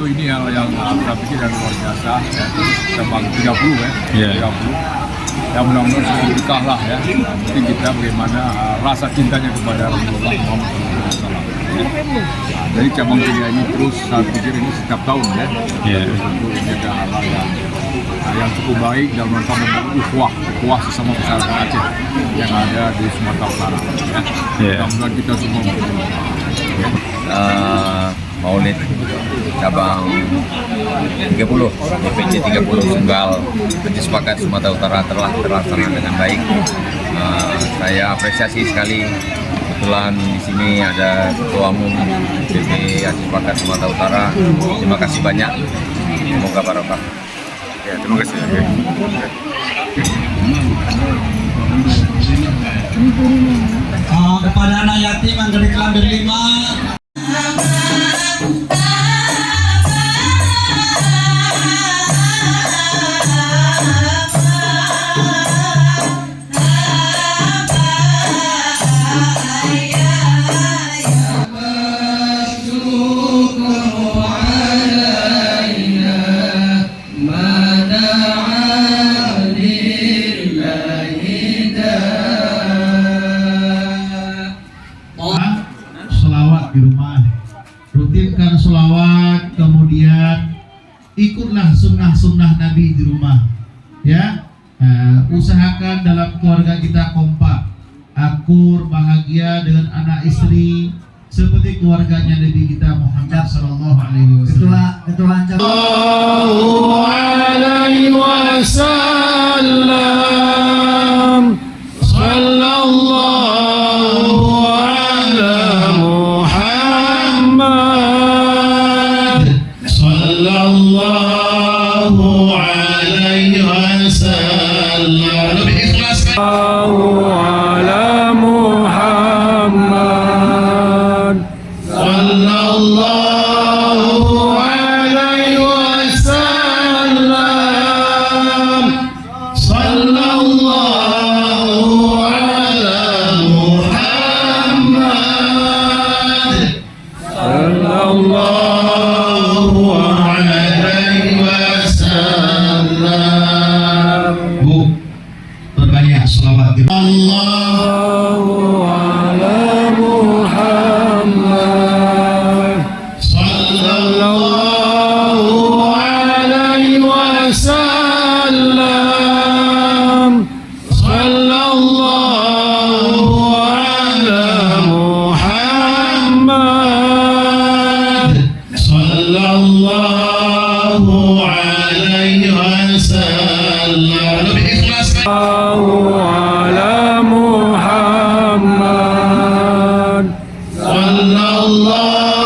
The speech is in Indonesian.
satu ini yang saya pikir yang luar biasa ya, cabang 30 ya, 30. Ya mudah-mudahan semua berkah lah ya. Mungkin kita bagaimana rasa cintanya kepada Rasulullah Muhammad SAW. Ya. Dari cabang 3 ini terus saya pikir ini setiap tahun ya. Terus tentu ini ada hal-hal yang cukup baik dalam rangka membangun ukhuwah sesama masyarakat Aceh yang ada di Sumatera Utara. Ya. Mudah-mudahan kita semua ya. Maulid cabang 30 DPC 30 Sunggal Majelis Pakat Sumatera Utara telah terlaksana dengan baik. Saya apresiasi sekali, kebetulan di sini ada Ketua Umum DP Majelis Pakat Sumatera Utara. Terima kasih banyak, semoga barokah. Ya, terima kasih. Kepada anak yatim yang dari Kelamber 5. Sholawat di rumah, rutinkan sholawat, kemudian ikutlah sunnah-sunnah Nabi di rumah ya. Usahakan dalam keluarga kita kompak, akur, bahagia dengan anak istri seperti keluarganya Nabi kita Muhammad sallallahu alaihi wasallam. Ketua Sallallahu alaihi wasallam. Sallallahu ala Muhammad. Sallallahu alaihi wasallam. Lebih ikhlas kan? Ala Muhammad. Sallallahu alaihi wasallam. Sallallahu ala Muhammad. Sallallahu alaihi wasallam. Bu, berbanyak selawat. Allahu ala Muhammad. Sallallahu alaihi wasallam. Sallallahu ala Muhammad. Sallallahu alaihi wasallam. Lebih ikhlas kan? Ala Muhammad. Sallallahu